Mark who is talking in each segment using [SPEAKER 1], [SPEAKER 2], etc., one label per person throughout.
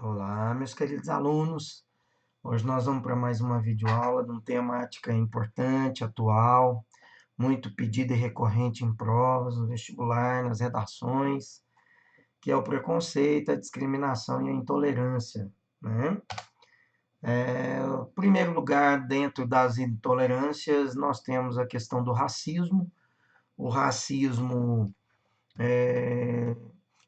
[SPEAKER 1] Olá, meus queridos alunos. Hoje nós vamos para mais uma videoaula de uma temática importante, atual, muito pedida e recorrente em provas, no vestibular, nas redações, que é o preconceito, a discriminação e a intolerância, né? Em primeiro lugar, dentro das intolerâncias, nós temos a questão do racismo. O racismo,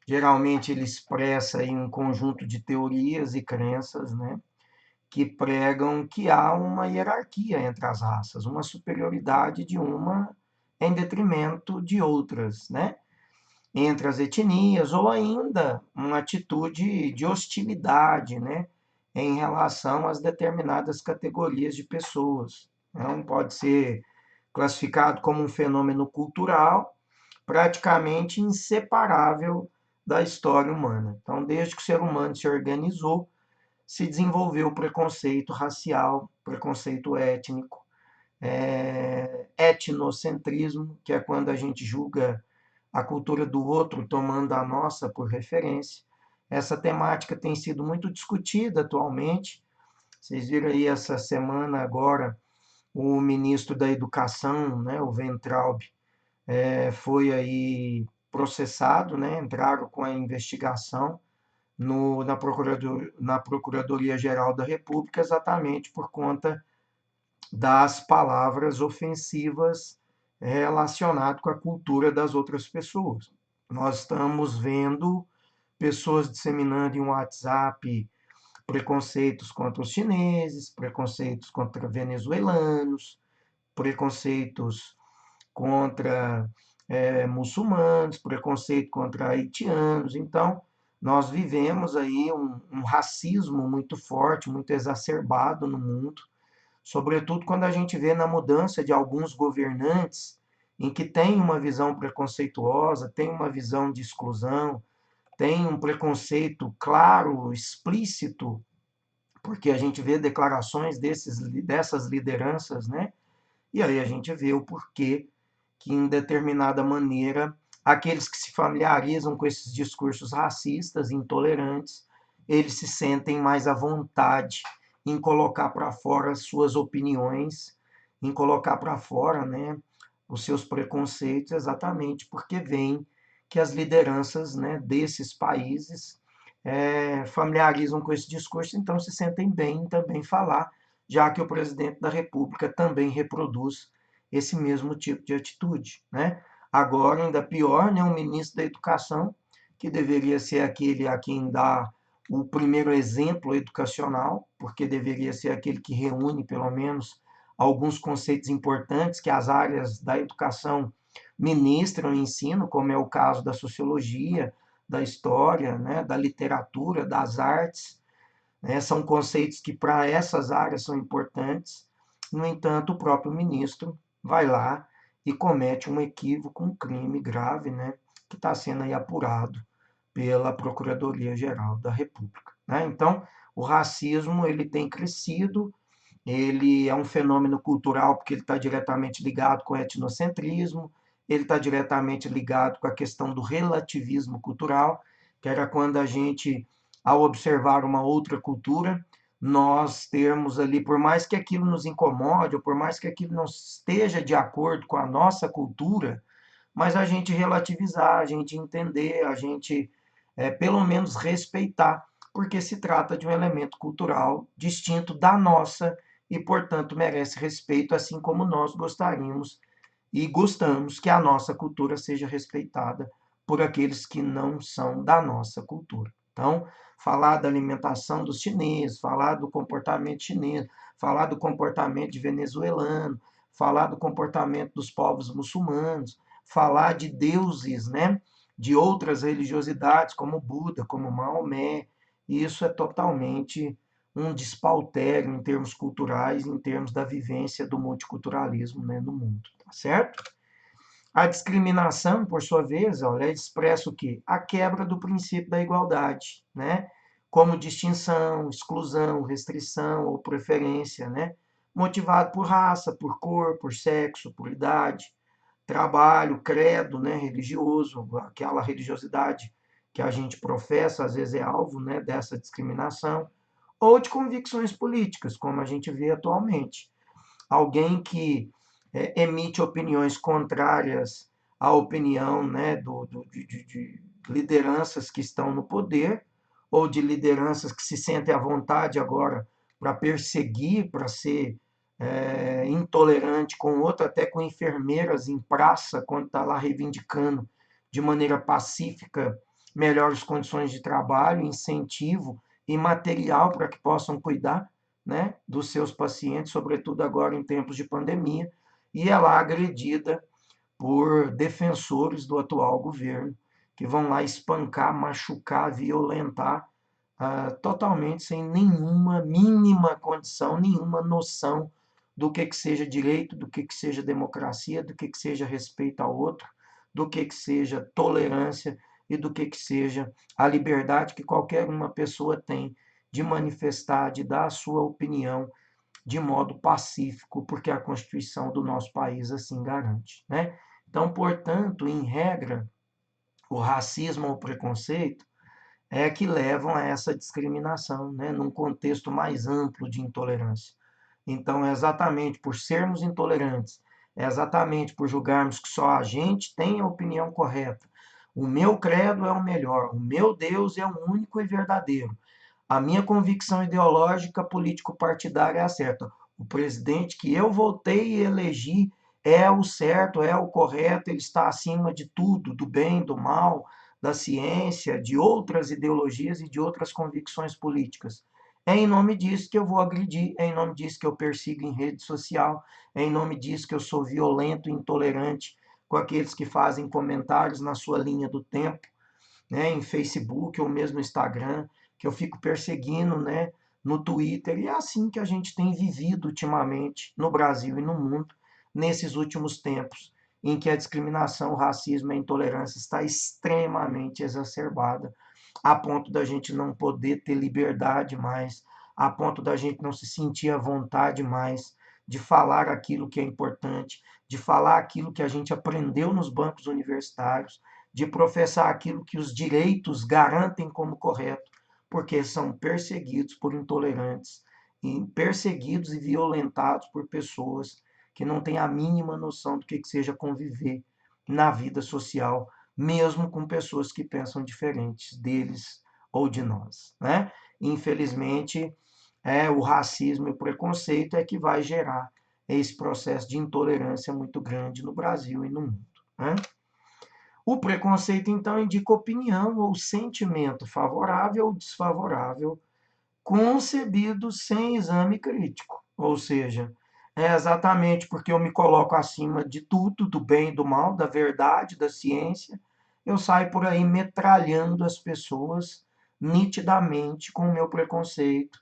[SPEAKER 1] geralmente, ele expressa aí um conjunto de teorias e crenças, né? Que pregam que há uma hierarquia entre as raças, uma superioridade de uma em detrimento de outras, né? Entre as etnias, ou ainda uma atitude de hostilidade, né? Em relação às determinadas categorias de pessoas. Então, pode ser classificado como um fenômeno cultural praticamente inseparável da história humana. Então, desde que o ser humano se organizou, se desenvolveu o preconceito racial, preconceito étnico, etnocentrismo, que é quando a gente julga a cultura do outro tomando a nossa por referência. Essa temática tem sido muito discutida atualmente. Vocês viram aí essa semana agora o ministro da Educação, né, o Weintraub, foi aí processado, né, entraram com a investigação na Procuradoria-Geral da República, exatamente por conta das palavras ofensivas relacionadas com a cultura das outras pessoas. Nós estamos vendo pessoas disseminando em WhatsApp preconceitos contra os chineses, preconceitos contra venezuelanos, preconceitos contra muçulmanos, preconceito contra haitianos. Então, nós vivemos aí um racismo muito forte, muito exacerbado no mundo, sobretudo quando a gente vê na mudança de alguns governantes em que tem uma visão preconceituosa, tem uma visão de exclusão, tem um preconceito claro, explícito, porque a gente vê declarações dessas lideranças, né? E aí a gente vê o porquê que, em determinada maneira, aqueles que se familiarizam com esses discursos racistas, intolerantes, eles se sentem mais à vontade em colocar para fora suas opiniões, em colocar para fora, né, os seus preconceitos, exatamente porque veem que as lideranças, né, desses países familiarizam com esse discurso, então se sentem bem em também falar, já que o presidente da República também reproduz esse mesmo tipo de atitude, né? Agora, ainda pior, né, o ministro da Educação, que deveria ser aquele a quem dá o primeiro exemplo educacional, porque deveria ser aquele que reúne, pelo menos, alguns conceitos importantes que as áreas da educação ministram e ensinam, como é o caso da sociologia, da história, né, da literatura, das artes, né, são conceitos que para essas áreas são importantes. No entanto, o próprio ministro vai lá e comete um equívoco, um crime grave, né, que está sendo aí apurado pela Procuradoria-Geral da República, né? Então, o racismo ele tem crescido, ele é um fenômeno cultural porque ele está diretamente ligado com o etnocentrismo, ele está diretamente ligado com a questão do relativismo cultural, que era quando a gente, ao observar uma outra cultura, nós termos ali, por mais que aquilo nos incomode, ou por mais que aquilo não esteja de acordo com a nossa cultura, mas a gente relativizar, a gente entender, a gente pelo menos respeitar, porque se trata de um elemento cultural distinto da nossa e, portanto, merece respeito, assim como nós gostaríamos e gostamos que a nossa cultura seja respeitada por aqueles que não são da nossa cultura. Então, falar da alimentação dos chineses, falar do comportamento chinês, falar do comportamento de venezuelano, falar do comportamento dos povos muçulmanos, falar de deuses, né, de outras religiosidades, como Buda, como Maomé, isso é totalmente um despautério em termos culturais, em termos da vivência do multiculturalismo, né, no mundo, tá certo? A discriminação, por sua vez, olha, expressa o quê? A quebra do princípio da igualdade, né? Como distinção, exclusão, restrição ou preferência, né? Motivado por raça, por cor, por sexo, por idade, trabalho, credo, né, religioso, aquela religiosidade que a gente professa, às vezes é alvo, né, dessa discriminação, ou de convicções políticas, como a gente vê atualmente. Alguém que emite opiniões contrárias à opinião, né, de lideranças que estão no poder, ou de lideranças que se sentem à vontade agora para perseguir, para ser intolerante com outro, até com enfermeiras em praça, quando está lá reivindicando de maneira pacífica melhores condições de trabalho, incentivo e material para que possam cuidar, né, dos seus pacientes, sobretudo agora em tempos de pandemia, e é lá agredida por defensores do atual governo, que vão lá espancar, machucar, violentar, totalmente sem nenhuma mínima condição, nenhuma noção do que seja direito, do que seja democracia, do que seja respeito ao outro, do que seja tolerância e do que seja a liberdade que qualquer uma pessoa tem de manifestar, de dar a sua opinião de modo pacífico, porque a Constituição do nosso país assim garante, né? Então, portanto, em regra, o racismo ou o preconceito é que levam a essa discriminação, né, num contexto mais amplo de intolerância. Então, é exatamente por sermos intolerantes, é exatamente por julgarmos que só a gente tem a opinião correta. O meu credo é o melhor, o meu Deus é o único e verdadeiro. A minha convicção ideológica político-partidária é a certa. O presidente que eu votei e elegi é o certo, é o correto, ele está acima de tudo, do bem, do mal, da ciência, de outras ideologias e de outras convicções políticas. É em nome disso que eu vou agredir, é em nome disso que eu persigo em rede social, é em nome disso que eu sou violento e intolerante com aqueles que fazem comentários na sua linha do tempo, né, em Facebook ou mesmo no Instagram, que eu fico perseguindo, né, no Twitter. E é assim que a gente tem vivido ultimamente no Brasil e no mundo, nesses últimos tempos, em que a discriminação, o racismo e a intolerância está extremamente exacerbada, a ponto da gente não poder ter liberdade mais, a ponto da gente não se sentir à vontade mais de falar aquilo que é importante, de falar aquilo que a gente aprendeu nos bancos universitários, de professar aquilo que os direitos garantem como correto, porque são perseguidos por intolerantes, perseguidos e violentados por pessoas que não têm a mínima noção do que seja conviver na vida social, mesmo com pessoas que pensam diferentes deles ou de nós, né? Infelizmente, o racismo e o preconceito é que vai gerar esse processo de intolerância muito grande no Brasil e no mundo, né? O preconceito, então, indica opinião ou sentimento favorável ou desfavorável, concebido sem exame crítico. Ou seja, é exatamente porque eu me coloco acima de tudo, do bem e do mal, da verdade, da ciência, eu saio por aí metralhando as pessoas nitidamente com o meu preconceito,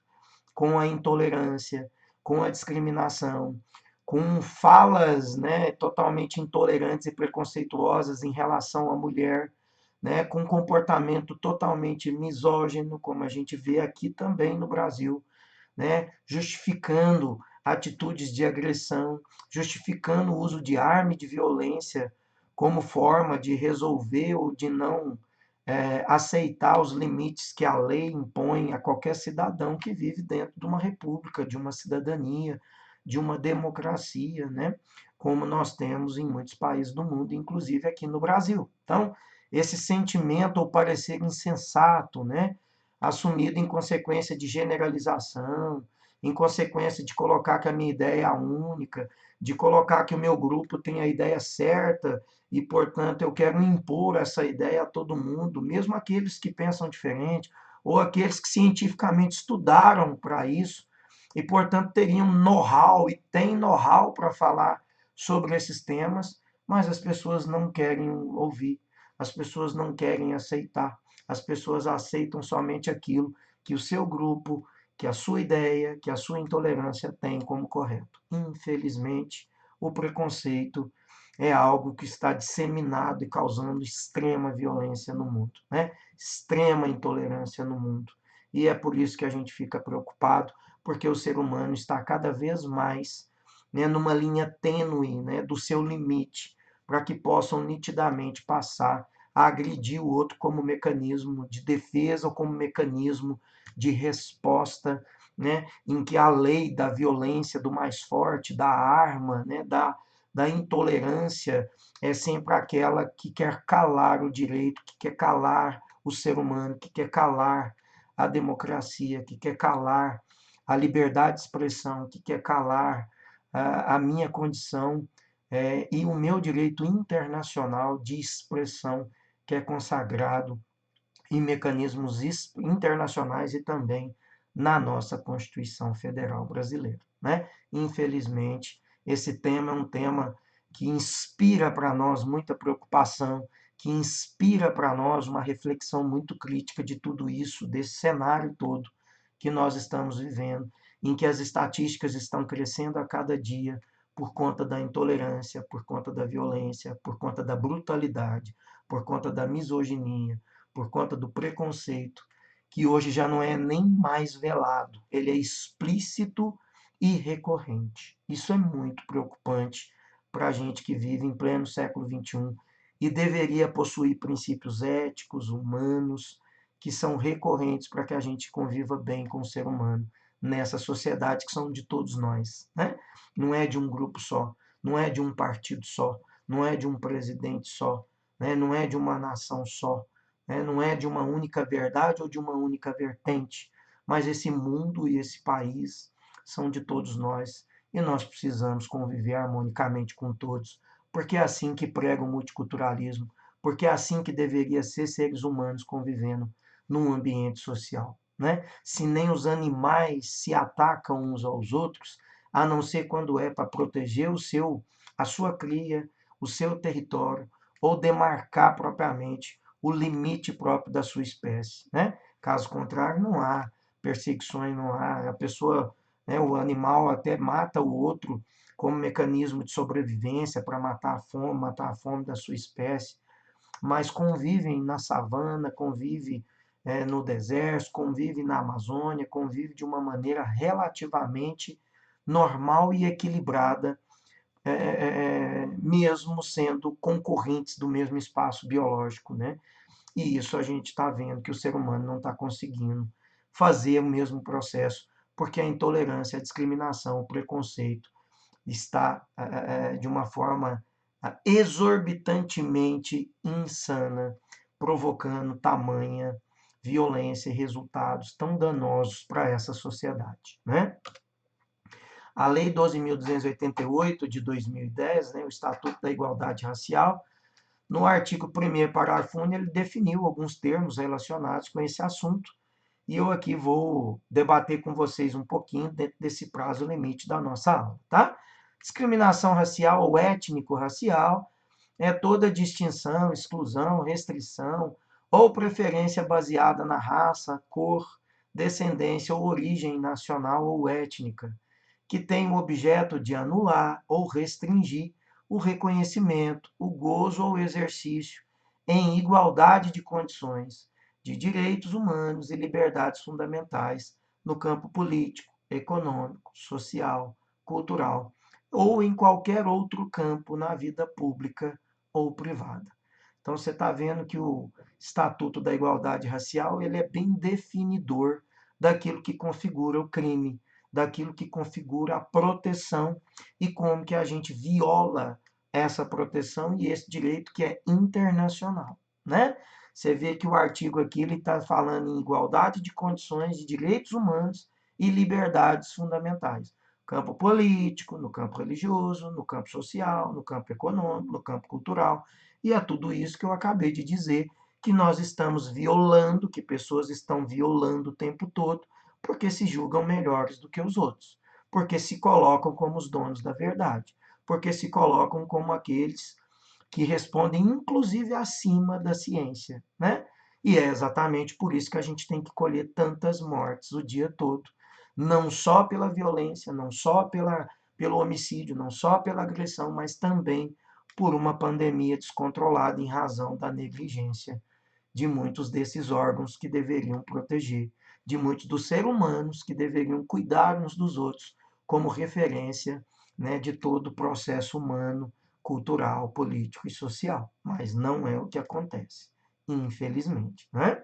[SPEAKER 1] com a intolerância, com a discriminação, com falas, né, totalmente intolerantes e preconceituosas em relação à mulher, né, com comportamento totalmente misógino, como a gente vê aqui também no Brasil, né, justificando atitudes de agressão, justificando o uso de arma e de violência como forma de resolver ou de não aceitar os limites que a lei impõe a qualquer cidadão que vive dentro de uma república, de uma cidadania, de uma democracia, né? Como nós temos em muitos países do mundo, inclusive aqui no Brasil. Então, esse sentimento ou parecer insensato, né? Assumido em consequência de generalização, em consequência de colocar que a minha ideia é a única, de colocar que o meu grupo tem a ideia certa e, portanto, eu quero impor essa ideia a todo mundo, mesmo aqueles que pensam diferente, ou aqueles que cientificamente estudaram para isso, e, portanto, teriam know-how e têm know-how para falar sobre esses temas, mas as pessoas não querem ouvir, as pessoas não querem aceitar, as pessoas aceitam somente aquilo que o seu grupo, que a sua ideia, que a sua intolerância tem como correto. Infelizmente, o preconceito é algo que está disseminado e causando extrema violência no mundo, né? Extrema intolerância no mundo. E é por isso que a gente fica preocupado, porque o ser humano está cada vez mais, né, numa linha tênue, né, do seu limite, para que possam nitidamente passar a agredir o outro como mecanismo de defesa ou como mecanismo de resposta, né, em que a lei da violência do mais forte, da arma, né, da intolerância, é sempre aquela que quer calar o direito, que quer calar o ser humano, que quer calar a democracia, que quer calar a liberdade de expressão, que quer calar a minha condição e o meu direito internacional de expressão, que é consagrado em mecanismos internacionais e também na nossa Constituição Federal Brasileira, né? Infelizmente, esse tema é um tema que inspira para nós muita preocupação, que inspira para nós uma reflexão muito crítica de tudo isso, desse cenário todo que nós estamos vivendo, em que as estatísticas estão crescendo a cada dia por conta da intolerância, por conta da violência, por conta da brutalidade, por conta da misoginia, por conta do preconceito, que hoje já não é nem mais velado, ele é explícito e recorrente. Isso é muito preocupante para a gente que vive em pleno século XXI e deveria possuir princípios éticos, humanos, que são recorrentes para que a gente conviva bem com o ser humano nessa sociedade que são de todos nós, né? Não é de um grupo só, não é de um partido só, não é de um presidente só, né? Não é de uma nação só, né? Não é de uma única verdade ou de uma única vertente, mas esse mundo e esse país são de todos nós e nós precisamos conviver harmonicamente com todos, porque é assim que prega o multiculturalismo, porque é assim que deveria ser seres humanos convivendo num ambiente social, né? Se nem os animais se atacam uns aos outros, a não ser quando é para proteger a sua cria, o seu território, ou demarcar propriamente o limite próprio da sua espécie, né? Caso contrário, não há perseguições, não há, a pessoa, né, o animal até mata o outro como mecanismo de sobrevivência para matar a fome da sua espécie, mas convivem na savana, convive no deserto, convive na Amazônia, convive de uma maneira relativamente normal e equilibrada, mesmo sendo concorrentes do mesmo espaço biológico, né? E isso a gente está vendo que o ser humano não está conseguindo fazer o mesmo processo, porque a intolerância, a discriminação, o preconceito está de uma forma exorbitantemente insana, provocando tamanha violência e resultados tão danosos para essa sociedade, né? A Lei 12.288 de 2010, né, o Estatuto da Igualdade Racial, no artigo 1º, parágrafo 1, ele definiu alguns termos relacionados com esse assunto, e eu aqui vou debater com vocês um pouquinho dentro desse prazo limite da nossa aula, tá? Discriminação racial ou étnico-racial é toda distinção, exclusão, restrição ou preferência baseada na raça, cor, descendência ou origem nacional ou étnica, que tem o objeto de anular ou restringir o reconhecimento, o gozo ou exercício em igualdade de condições de direitos humanos e liberdades fundamentais no campo político, econômico, social, cultural ou em qualquer outro campo na vida pública ou privada. Então você está vendo que o Estatuto da Igualdade Racial ele é bem definidor daquilo que configura o crime, daquilo que configura a proteção e como que a gente viola essa proteção e esse direito que é internacional, né? Você vê que o artigo aqui ele está falando em igualdade de condições de direitos humanos e liberdades fundamentais. No campo político, no campo religioso, no campo social, no campo econômico, no campo cultural. E é tudo isso que eu acabei de dizer que nós estamos violando, que pessoas estão violando o tempo todo, porque se julgam melhores do que os outros, porque se colocam como os donos da verdade, porque se colocam como aqueles que respondem inclusive acima da ciência, né? E é exatamente por isso que a gente tem que colher tantas mortes o dia todo, não só pela violência, não só pelo homicídio, não só pela agressão, mas também por uma pandemia descontrolada em razão da negligência de muitos desses órgãos que deveriam proteger, de muitos dos seres humanos que deveriam cuidar uns dos outros como referência, né, de todo o processo humano cultural, político e social. Mas não é o que acontece, infelizmente, né?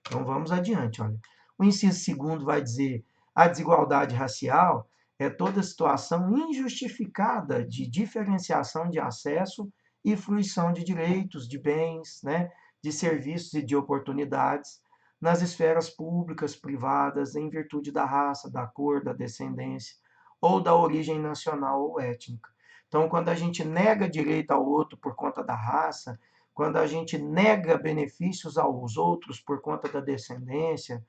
[SPEAKER 1] Então vamos adiante, olha. O inciso segundo vai dizer: a desigualdade racial é toda situação injustificada de diferenciação de acesso e fruição de direitos, de bens, né, de serviços e de oportunidades nas esferas públicas, privadas, em virtude da raça, da cor, da descendência ou da origem nacional ou étnica. Então, quando a gente nega direito ao outro por conta da raça, quando a gente nega benefícios aos outros por conta da descendência,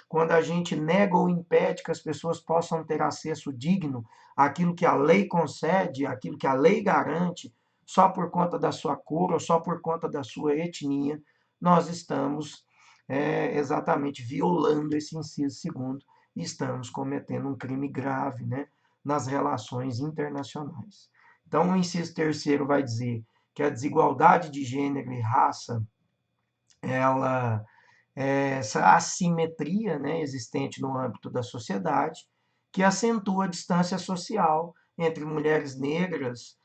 [SPEAKER 1] quando a gente nega ou impede que as pessoas possam ter acesso digno àquilo que a lei concede, àquilo que a lei garante, só por conta da sua cor ou só por conta da sua etnia, nós estamos exatamente violando esse inciso segundo e estamos cometendo um crime grave, né, nas relações internacionais. Então, o inciso terceiro vai dizer que a desigualdade de gênero e raça, ela essa assimetria, né, existente no âmbito da sociedade, que acentua a distância social entre mulheres negras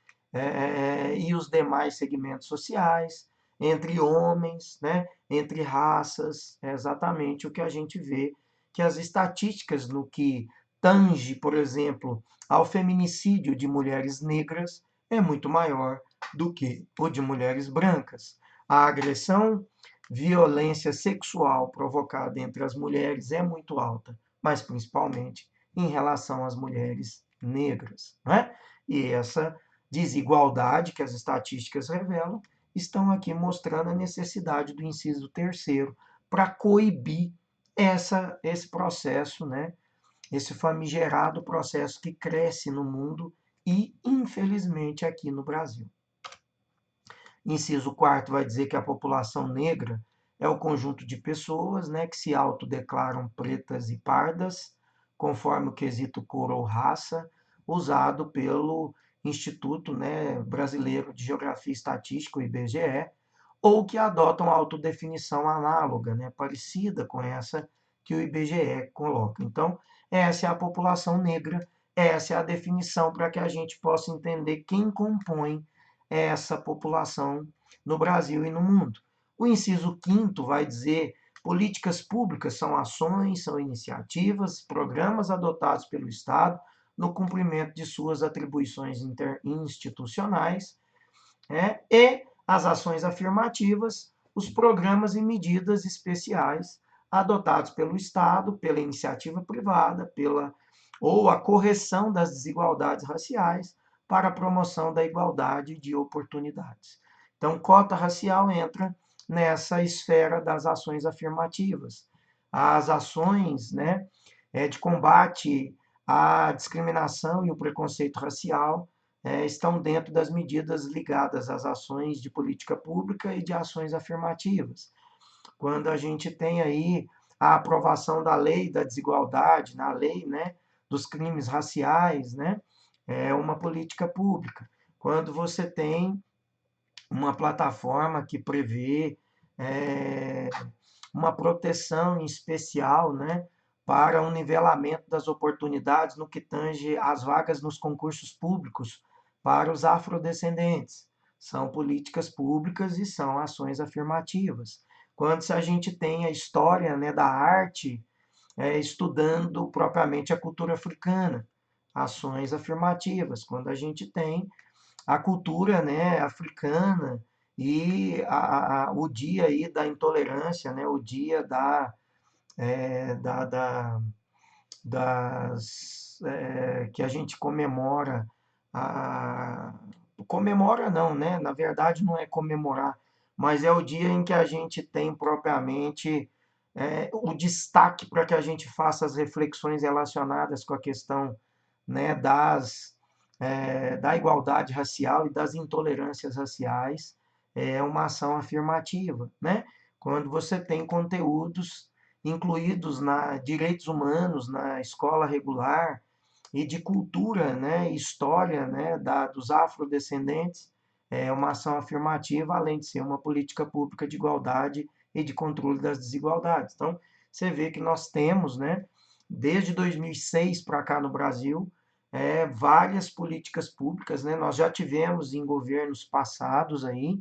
[SPEAKER 1] e os demais segmentos sociais, entre homens, né, entre raças, é exatamente o que a gente vê que as estatísticas no que tange, por exemplo, ao feminicídio de mulheres negras é muito maior do que o de mulheres brancas. A agressão violência sexual provocada entre as mulheres é muito alta, mas principalmente em relação às mulheres negras, né? E essa desigualdade que as estatísticas revelam estão aqui mostrando a necessidade do inciso terceiro para coibir esse processo, né? Esse famigerado processo que cresce no mundo e, infelizmente, aqui no Brasil. Inciso quarto vai dizer que a população negra é o conjunto de pessoas, né, que se autodeclaram pretas e pardas, conforme o quesito cor ou raça, usado pelo Instituto, né, Brasileiro de Geografia e Estatística, o IBGE, ou que adotam autodefinição análoga, né, parecida com essa que o IBGE coloca. Então, essa é a população negra, essa é a definição para que a gente possa entender quem compõe essa população no Brasil e no mundo. O inciso quinto vai dizer: políticas públicas são ações, são iniciativas, programas adotados pelo Estado no cumprimento de suas atribuições institucionais, e as ações afirmativas, os programas e medidas especiais adotados pelo Estado, pela iniciativa privada, ou a correção das desigualdades raciais para a promoção da igualdade de oportunidades. Então, cota racial entra nessa esfera das ações afirmativas. As ações, né, de combate à discriminação e o preconceito racial estão dentro das medidas ligadas às ações de política pública e de ações afirmativas. Quando a gente tem aí a aprovação da lei da desigualdade, na lei, né, dos crimes raciais, né, é uma política pública. Quando você tem uma plataforma que prevê é, uma proteção especial, né, para um nivelamento das oportunidades no que tange às vagas nos concursos públicos para os afrodescendentes. São políticas públicas e são ações afirmativas. Quando a gente tem a história, né, da arte, estudando propriamente a cultura africana, ações afirmativas. Quando a gente tem a cultura, né, africana e o dia aí da intolerância, né, o dia é, da, da, que a gente comemora, a, comemora não, né? Na verdade não é comemorar, mas é o dia em que a gente tem propriamente o destaque para que a gente faça as reflexões relacionadas com a questão, né, da igualdade racial e das intolerâncias raciais, é uma ação afirmativa, né? Quando você tem conteúdos incluídos na direitos humanos, na escola regular e de cultura, né, história, né, dos afrodescendentes, é uma ação afirmativa, além de ser uma política pública de igualdade e de controle das desigualdades. Então, você vê que nós temos, né, desde 2006 para cá no Brasil, várias políticas públicas, né? Nós já tivemos em governos passados aí,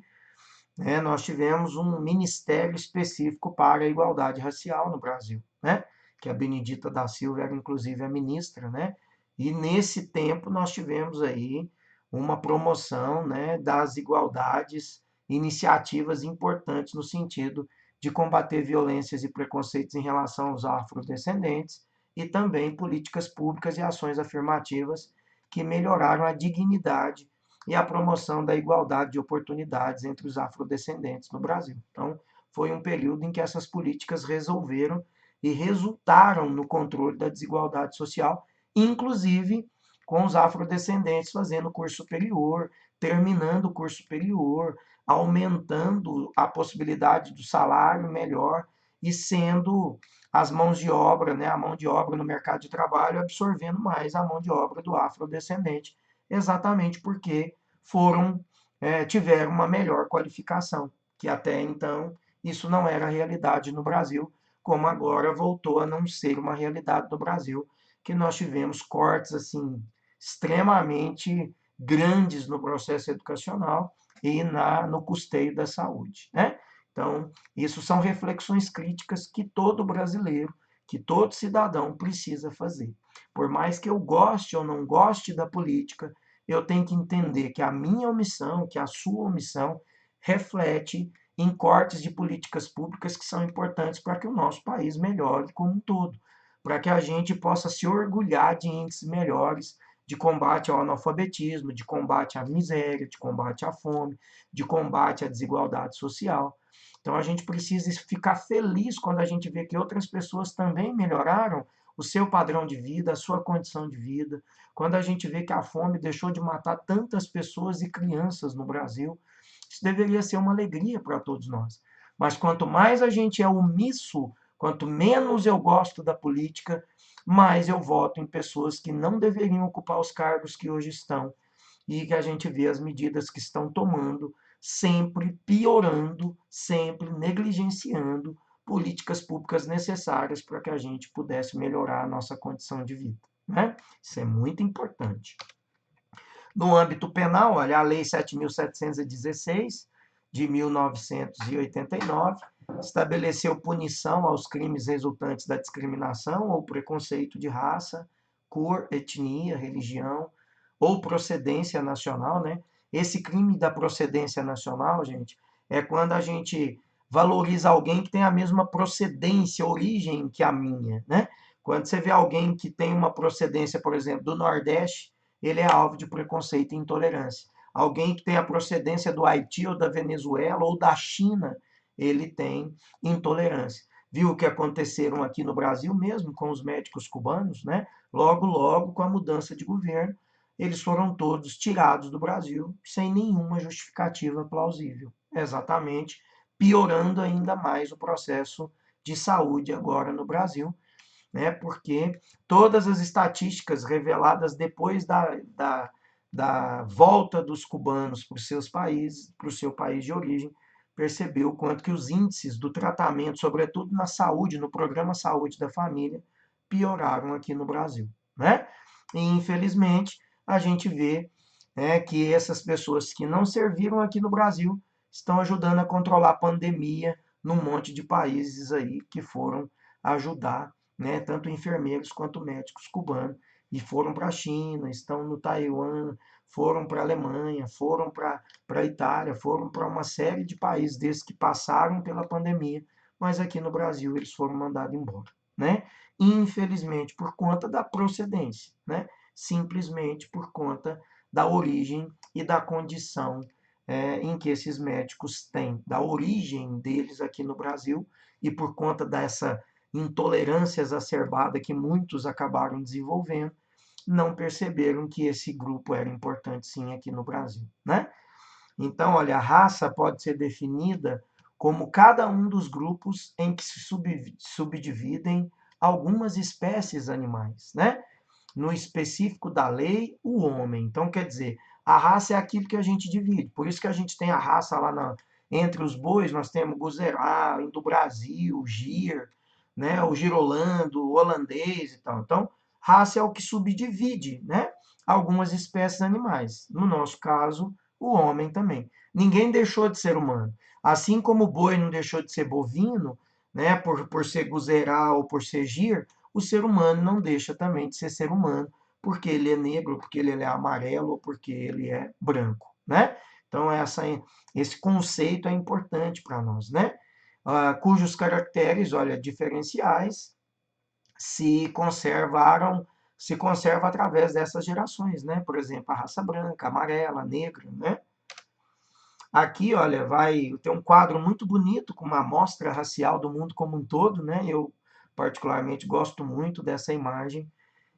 [SPEAKER 1] né? Nós tivemos um ministério específico para a igualdade racial no Brasil, né? Que a Benedita da Silva era inclusive a ministra, né? E nesse tempo nós tivemos aí uma promoção, né, das igualdades, iniciativas importantes no sentido de combater violências e preconceitos em relação aos afrodescendentes e também políticas públicas e ações afirmativas que melhoraram a dignidade e a promoção da igualdade de oportunidades entre os afrodescendentes no Brasil. Então, foi um período em que essas políticas resolveram e resultaram no controle da desigualdade social, inclusive com os afrodescendentes fazendo curso superior, terminando o curso superior, aumentando a possibilidade do salário melhor e sendo as mãos de obra, né, a mão de obra no mercado de trabalho absorvendo mais a mão de obra do afrodescendente, exatamente porque tiveram uma melhor qualificação, que até então isso não era realidade no Brasil, como agora voltou a não ser uma realidade no Brasil, que nós tivemos cortes assim extremamente grandes no processo educacional e no custeio da saúde, né? Então, isso são reflexões críticas que todo brasileiro, que todo cidadão precisa fazer. Por mais que eu goste ou não goste da política, eu tenho que entender que a minha omissão, que a sua omissão, reflete em cortes de políticas públicas que são importantes para que o nosso país melhore como um todo, para que a gente possa se orgulhar de índices melhores de combate ao analfabetismo, de combate à miséria, de combate à fome, de combate à desigualdade social. Então a gente precisa ficar feliz quando a gente vê que outras pessoas também melhoraram o seu padrão de vida, a sua condição de vida, quando a gente vê que a fome deixou de matar tantas pessoas e crianças no Brasil. Isso deveria ser uma alegria para todos nós. Mas quanto mais a gente é omisso, quanto menos eu gosto da política, mais eu voto em pessoas que não deveriam ocupar os cargos que hoje estão e que a gente vê as medidas que estão tomando, sempre piorando, sempre negligenciando políticas públicas necessárias para que a gente pudesse melhorar a nossa condição de vida, né? Isso é muito importante. No âmbito penal, olha, a Lei 7.716, de 1989, estabeleceu punição aos crimes resultantes da discriminação ou preconceito de raça, cor, etnia, religião ou procedência nacional, né? Esse crime da procedência nacional, gente, é quando a gente valoriza alguém que tem a mesma procedência, origem que a minha, né? Quando você vê alguém que tem uma procedência, por exemplo, do Nordeste, ele é alvo de preconceito e intolerância. Alguém que tem a procedência do Haiti ou da Venezuela ou da China, ele tem intolerância. Viu o que aconteceram aqui no Brasil mesmo com os médicos cubanos, né? Logo, logo, com a mudança de governo, eles foram todos tirados do Brasil sem nenhuma justificativa plausível. Exatamente, piorando ainda mais o processo de saúde agora no Brasil, né? Porque todas as estatísticas reveladas depois da volta dos cubanos para os seus países, para o seu país de origem, percebeu o quanto que os índices do tratamento, sobretudo na saúde, no programa Saúde da Família, pioraram aqui no Brasil, né? E infelizmente a gente vê, né, que essas pessoas que não serviram aqui no Brasil estão ajudando a controlar a pandemia num monte de países aí que foram ajudar, né, tanto enfermeiros quanto médicos cubanos, e foram para a China, estão no Taiwan, foram para a Alemanha, foram para a Itália, foram para uma série de países desses que passaram pela pandemia, mas aqui no Brasil eles foram mandados embora, né? Infelizmente, por conta da procedência, né? Simplesmente por conta da origem e da condição em que esses médicos têm, da origem deles aqui no Brasil, e por conta dessa intolerância exacerbada que muitos acabaram desenvolvendo, não perceberam que esse grupo era importante sim aqui no Brasil, né? Então, olha, a raça pode ser definida como cada um dos grupos em que se subdividem algumas espécies animais, né? No específico da lei, o homem. Então, quer dizer, a raça é aquilo que a gente divide. Por isso que a gente tem a raça lá entre os bois, nós temos Guzerá, Indo-Brasil, Gir, né, o girolando, o holandês e tal. Então, raça é o que subdivide, né? algumas espécies animais. No nosso caso, o homem também. Ninguém deixou de ser humano. Assim como o boi não deixou de ser bovino, né, por ser guzerá ou por ser gir, o ser humano não deixa também de ser ser humano, porque ele é negro, porque ele é amarelo ou porque ele é branco, né? Então, esse conceito é importante para nós, né? Cujos caracteres, olha, diferenciais se conservaram, se conserva através dessas gerações, né? Por exemplo, a raça branca, amarela, negra, né? Aqui, olha, vai ter um quadro muito bonito com uma amostra racial do mundo como um todo, né? Eu particularmente gosto muito dessa imagem.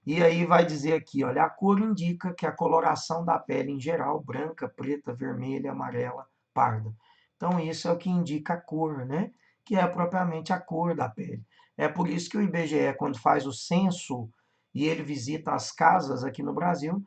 [SPEAKER 1] E aí vai dizer aqui, olha, a cor indica que a coloração da pele em geral, branca, preta, vermelha, amarela, parda. Então isso é o que indica a cor, né? Que é propriamente a cor da pele. É por isso que o IBGE, quando faz o censo e ele visita as casas aqui no Brasil,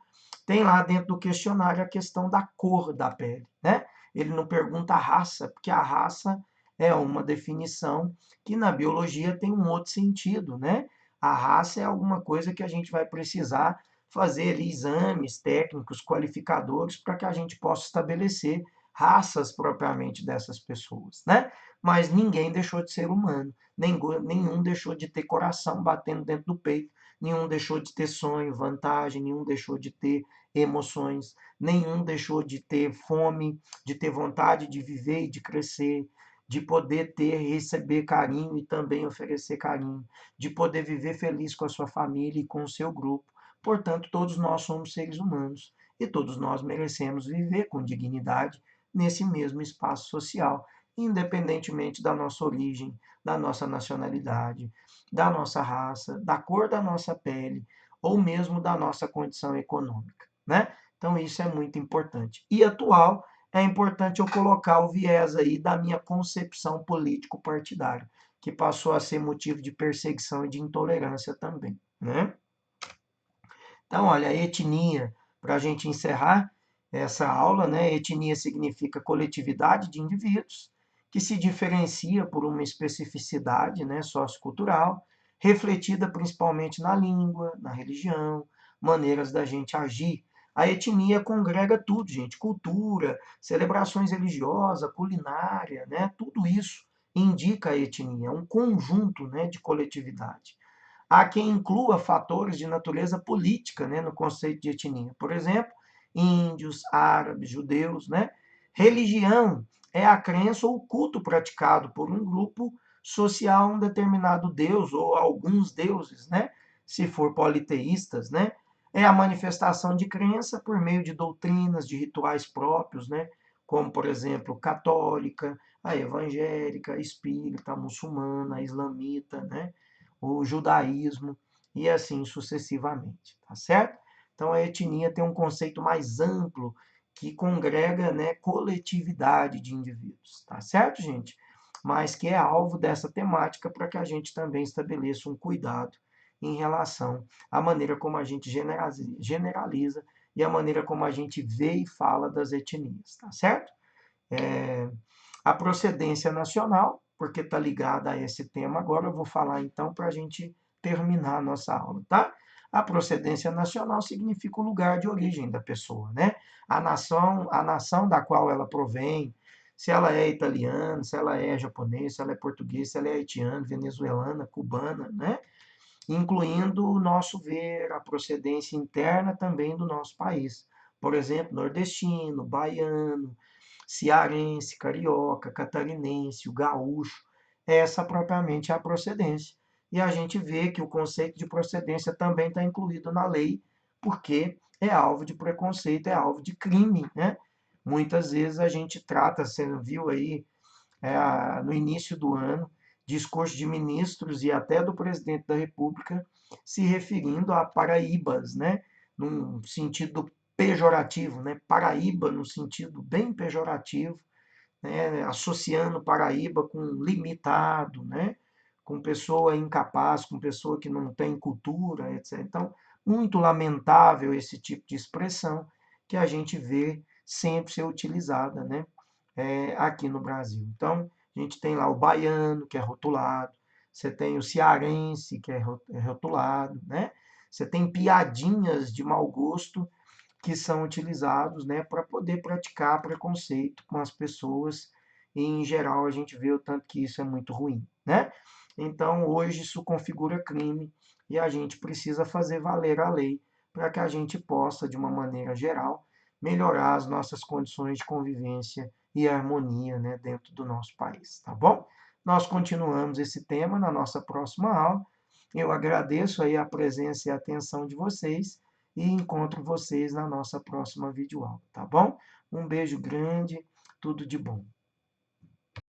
[SPEAKER 1] tem lá dentro do questionário a questão da cor da pele, né? Ele não pergunta a raça, porque a raça é uma definição que na biologia tem um outro sentido, né? A raça é alguma coisa que a gente vai precisar fazer ali, exames técnicos, qualificadores, para que a gente possa estabelecer raças propriamente dessas pessoas, né? Mas ninguém deixou de ser humano, nenhum deixou de ter coração batendo dentro do peito, nenhum deixou de ter sonho, vantagem, nenhum deixou de ter emoções, nenhum deixou de ter fome, de ter vontade de viver e de crescer, de poder ter, receber carinho e também oferecer carinho, de poder viver feliz com a sua família e com o seu grupo. Portanto, todos nós somos seres humanos e todos nós merecemos viver com dignidade nesse mesmo espaço social, independentemente da nossa origem, da nossa nacionalidade, da nossa raça, da cor da nossa pele ou mesmo da nossa condição econômica, né? Então isso é muito importante. E atual, é importante eu colocar o viés aí da minha concepção político-partidária, que passou a ser motivo de perseguição e de intolerância também, né? Então, olha, a etnia, para a gente encerrar essa aula, né? Etnia significa coletividade de indivíduos que se diferencia por uma especificidade, né, sociocultural, refletida principalmente na língua, na religião, maneiras da gente agir. A etnia congrega tudo, gente, cultura, celebrações religiosas, culinária, né? Tudo isso indica a etnia, um conjunto, né, de coletividade. Há quem inclua fatores de natureza política, né, no conceito de etnia. Por exemplo, índios, árabes, judeus, né? Religião é a crença ou o culto praticado por um grupo social a um determinado deus ou alguns deuses, né? Se for politeístas, né? É a manifestação de crença por meio de doutrinas, de rituais próprios, né? Como, por exemplo, católica, a evangélica, a espírita, a muçulmana, a islamita, né? O judaísmo e assim sucessivamente, tá certo? Então a etnia tem um conceito mais amplo que congrega, né, coletividade de indivíduos, tá certo, gente? Mas que é alvo dessa temática para que a gente também estabeleça um cuidado em relação à maneira como a gente generaliza e a maneira como a gente vê e fala das etnias, tá certo? É, a procedência nacional, porque está ligada a esse tema agora, eu vou falar então para a gente terminar a nossa aula, tá? A procedência nacional significa o lugar de origem da pessoa, né? A nação da qual ela provém, se ela é italiana, se ela é japonesa, se ela é portuguesa, se ela é haitiana, venezuelana, cubana, né? Incluindo o nosso ver, a procedência interna também do nosso país. Por exemplo, nordestino, baiano, cearense, carioca, catarinense, o gaúcho. Essa propriamente é a procedência. E a gente vê que o conceito de procedência também está incluído na lei, porque é alvo de preconceito, é alvo de crime, né? Muitas vezes a gente trata, você viu aí no início do ano, discurso de ministros e até do presidente da República se referindo a paraíbas, né? Num sentido pejorativo, né? Paraíba no sentido bem pejorativo, né? Associando Paraíba com limitado, né? Com pessoa incapaz, com pessoa que não tem cultura, etc. Então, muito lamentável esse tipo de expressão que a gente vê sempre ser utilizada, né? Aqui no Brasil. Então, a gente tem lá o baiano, que é rotulado, você tem o cearense, que é rotulado, né? Você tem piadinhas de mau gosto que são utilizados, né, para poder praticar preconceito com as pessoas, e em geral a gente vê o tanto que isso é muito ruim, né? Então hoje isso configura crime e a gente precisa fazer valer a lei para que a gente possa, de uma maneira geral, melhorar as nossas condições de convivência e harmonia, né, dentro do nosso país, tá bom? Nós continuamos esse tema na nossa próxima aula. Eu agradeço aí a presença e a atenção de vocês e encontro vocês na nossa próxima videoaula, tá bom? Um beijo grande, tudo de bom.